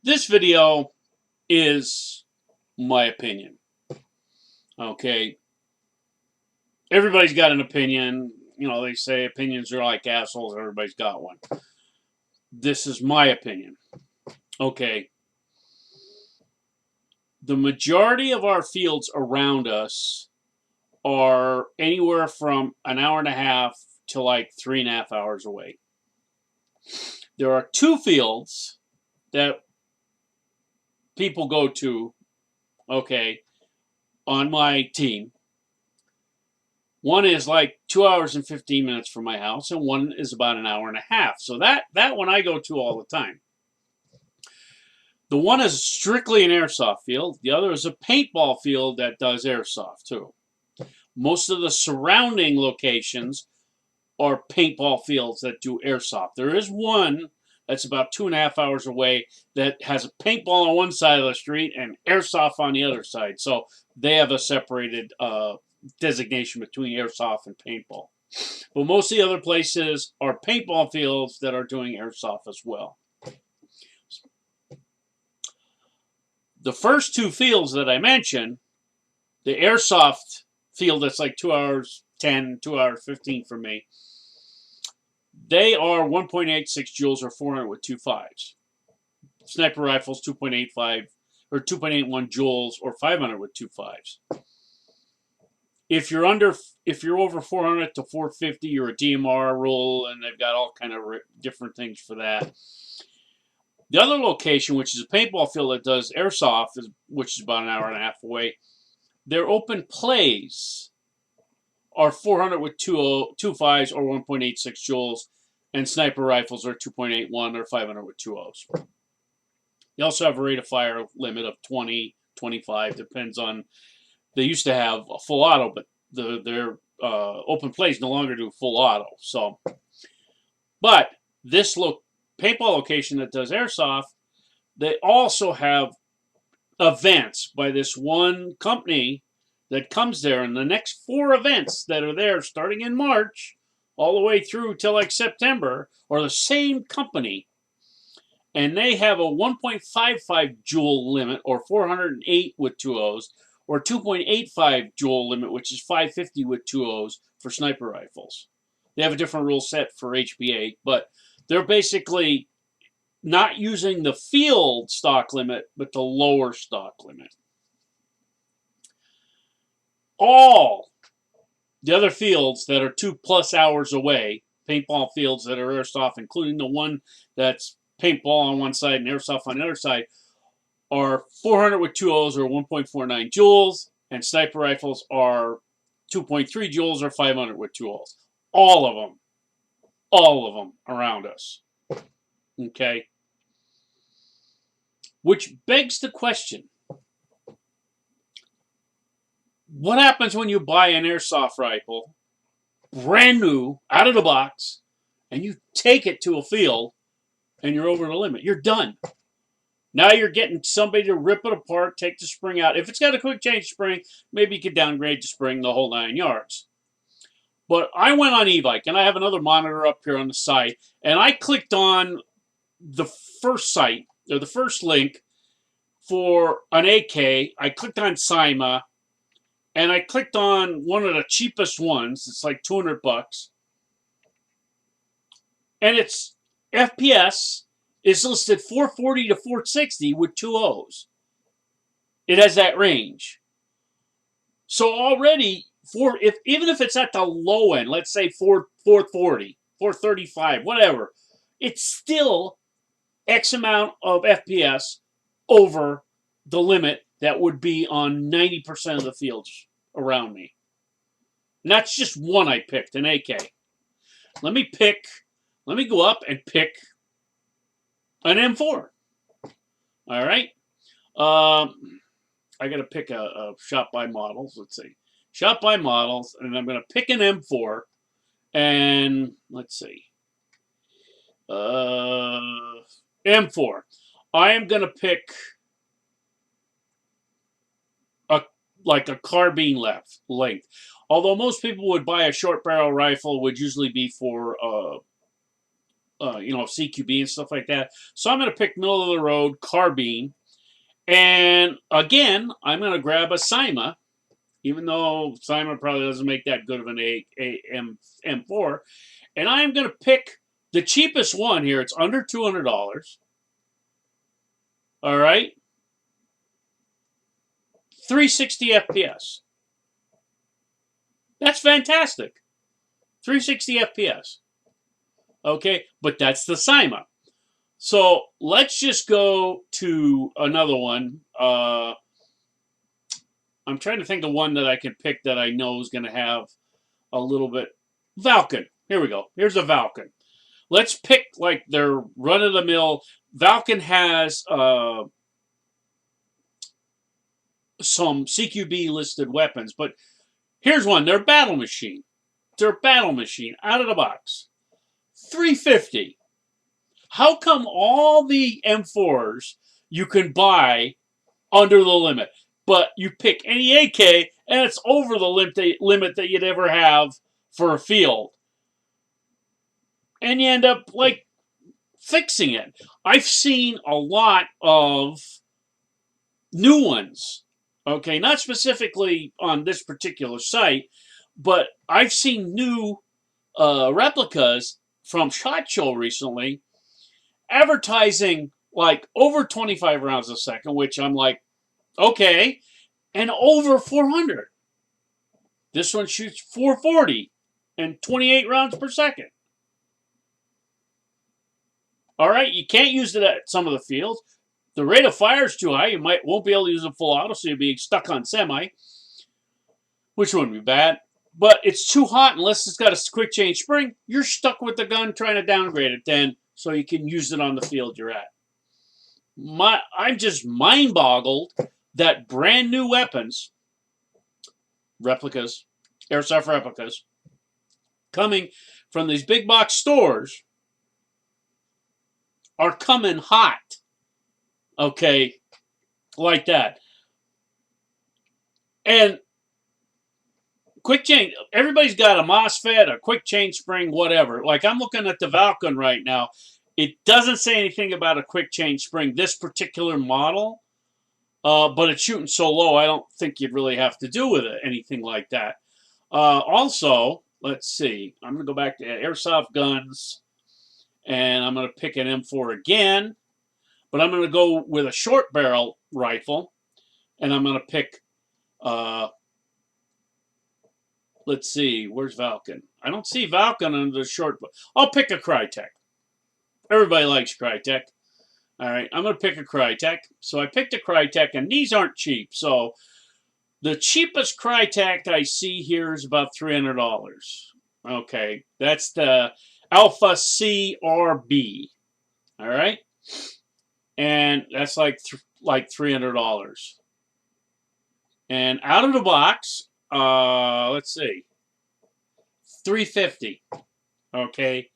This video is my opinion. Okay, everybody's got an opinion. You know, they say opinions are like assholes. Everybody's got one. This is my opinion. Okay, the majority of our fields around us are anywhere from an hour and a half to like 3.5 hours away. There are two fields that people go to, okay, on my team. One is like 2 hours and 15 minutes from my house, and one is about an hour and a half. So that one I go to all the time. The one is strictly an airsoft field. The other is a paintball field that does airsoft too. Most of the surrounding locations are paintball fields that do airsoft. There is one that's about 2.5 hours away that has a paintball on one side of the street and airsoft on the other side. So they have a separated designation between airsoft and paintball. But most of the other places are paintball fields that are doing airsoft as well. The first two fields that I mentioned, the airsoft field that's like 2 hours 10, 2 hours 15 from me, they are 1.86 joules or 400 with 2.5s. Sniper rifles 2.85 or 2.81 joules or 500 with 2.5s. If you're over 400 to 450, you're a DMR rule, and they've got all kind of different things for that. The other location, which is a paintball field that does airsoft, which is about an hour and a half away, their open plays are 400 with 2.5s or 1.86 joules, and sniper rifles are 2.81 or 500 with 2.0s. They also have a rate of fire limit of 20, 25, depends on. They used to have a full auto, but their open plays no longer do full auto. So, but this paintball location that does airsoft, they also have events by this one company that comes there, and the next 4 events that are there, starting in March, all the way through till like September, are the same company. And they have a 1.55 joule limit, or 408 with 2.0s, or 2.85 joule limit, which is 550 with 2.0s for sniper rifles. They have a different rule set for HPA, but they're basically not using the field stock limit, but the lower stock limit. All the other fields that are 2+ hours away, paintball fields that are airsoft, including the one that's paintball on one side and airsoft on the other side, are 400 with 2.0s or 1.49 joules, and sniper rifles are 2.3 joules or 500 with 2.0s. All of them around us. Okay? Which begs the question, what happens when you buy an airsoft rifle, brand new, out of the box, and you take it to a field and you're over the limit? You're done. Now you're getting somebody to rip it apart, take the spring out. If it's got a quick change spring, maybe you could downgrade the spring the whole 9 yards. But I went on e-bike, and I have another monitor up here on the site, and I clicked on the first site, or the first link for an AK. I clicked on Sima, and I clicked on one of the cheapest ones. It's like $200. And its FPS is listed 440 to 460 with 2.0s. It has that range. So already, even if it's at the low end, let's say 440, 435, whatever, it's still X amount of FPS over the limit that would be on 90% of the fields around me. And that's just one I picked, an AK. Let me go up and pick an M4. All right. I got to pick a shot by models. Let's see. Shot by models, and I'm going to pick an M4. And let's see. M4. I am going to pick a carbine length. Although most people would buy a short barrel rifle, would usually be for CQB and stuff like that. So I'm going to pick middle of the road carbine. And again, I'm going to grab a Cyma, even though Cyma probably doesn't make that good of an M4. And I'm going to pick the cheapest one here. It's under $200. All right. 360 FPS. That's fantastic. 360 FPS. Okay, but that's the Cyma. So let's just go to another one. I'm trying to think of one that I can pick that I know is going to have a little bit. Valken. Here we go. Here's a Valken. Let's pick like their run-of-the-mill. Valken has some CQB listed weapons, but here's one. Their battle machine. Their battle machine out of the box. $350. How come all the M4s you can buy under the limit, but you pick any AK and it's over the limit that you'd ever have for a field, and you end up like fixing it? I've seen a lot of new ones. Okay, not specifically on this particular site, but I've seen new replicas from SHOT Show recently advertising like over 25 rounds a second, which I'm like, okay, and over 400. This one shoots 440 and 28 rounds per second. All right, you can't use it at some of the fields. The rate of fire is too high. You won't be able to use it full auto, so you'll be stuck on semi, which wouldn't be bad. But it's too hot unless it's got a quick change spring. You're stuck with the gun trying to downgrade it then so you can use it on the field you're at. I'm just mind boggled that brand new weapons, replicas, airsoft replicas, coming from these big box stores are coming hot. Okay, like that. And quick change, everybody's got a MOSFET, a quick change spring, whatever. Like I'm looking at the Valken right now. It doesn't say anything about a quick change spring, this particular model, but it's shooting so low, I don't think you'd really have to do with it, anything like that. Also, let's see. I'm going to go back to airsoft guns, and I'm going to pick an M4 again, but I'm going to go with a short barrel rifle, and I'm going to pick, let's see, where's Valken? I don't see Valken under the short. I'll pick a Crytek. Everybody likes Crytek. All right, I'm going to pick a Crytek. So I picked a Crytek, and these aren't cheap. So the cheapest Crytek I see here is about $300. Okay, that's the Alpha CRB. All right, and that's like $300. And out of the box, let's see, $350. Okay.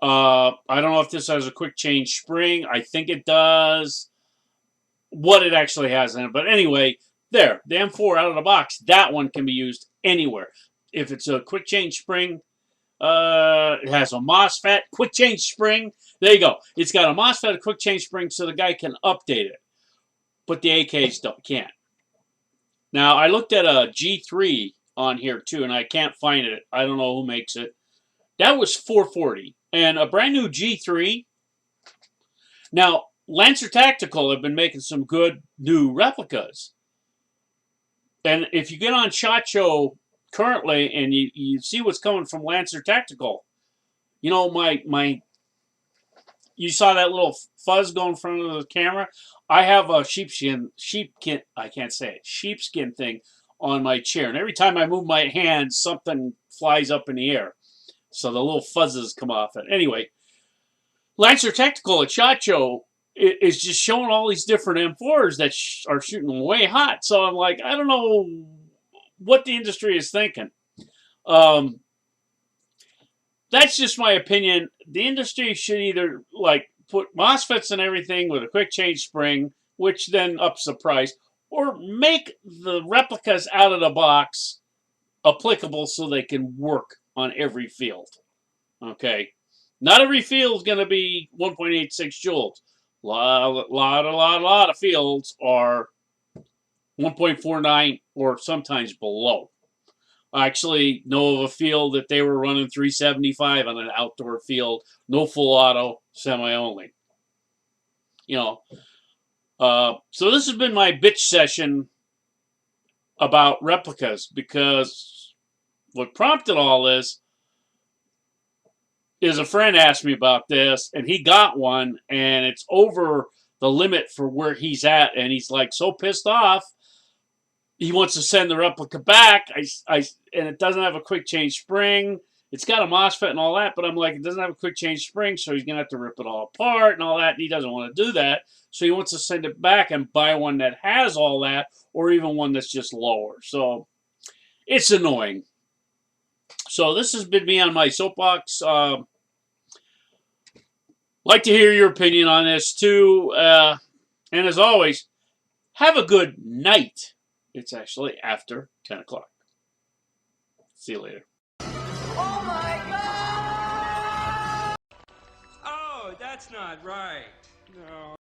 I don't know if this has a quick change spring. I think it does. What it actually has in it. But anyway, there. The M4 out of the box. That one can be used anywhere. If it's a quick change spring, it has a MOSFET, quick change spring. There you go. It's got a MOSFET, a quick change spring, so the guy can update it. But the AKs can't. Now, I looked at a G3 on here, too, and I can't find it. I don't know who makes it. That was $440. And a brand new G3. Now, Lancer Tactical have been making some good new replicas. And if you get on SHOT Show currently and you see what's coming from Lancer Tactical, you know, you saw that little fuzz go in front of the camera? I have a sheepskin thing on my chair. And every time I move my hand, something flies up in the air. So the little fuzzes come off it. Anyway, Lancer Tactical at SHOT Show is just showing all these different M4s that are shooting way hot. So I'm like, I don't know what the industry is thinking. That's just my opinion. The industry should either like put MOSFETs and everything with a quick change spring, which then ups the price, or make the replicas out of the box applicable so they can work on every field. Okay. Not every field is going to be 1.86 joules. A lot of fields are 1.49 or sometimes below. I actually know of a field that they were running 375 on an outdoor field, no full auto, semi only. You know, so this has been my bitch session about replicas, because what prompted all this is a friend asked me about this, and he got one, and it's over the limit for where he's at, and he's like so pissed off. He wants to send the replica back. And it doesn't have a quick change spring. It's got a MOSFET and all that, but I'm like, it doesn't have a quick change spring, so he's gonna have to rip it all apart and all that. And he doesn't want to do that, so he wants to send it back and buy one that has all that, or even one that's just lower. So it's annoying. So this has been me on my soapbox. Like to hear your opinion on this too. And as always, have a good night. It's actually after 10 o'clock. See you later. Oh my God! Oh, that's not right. No.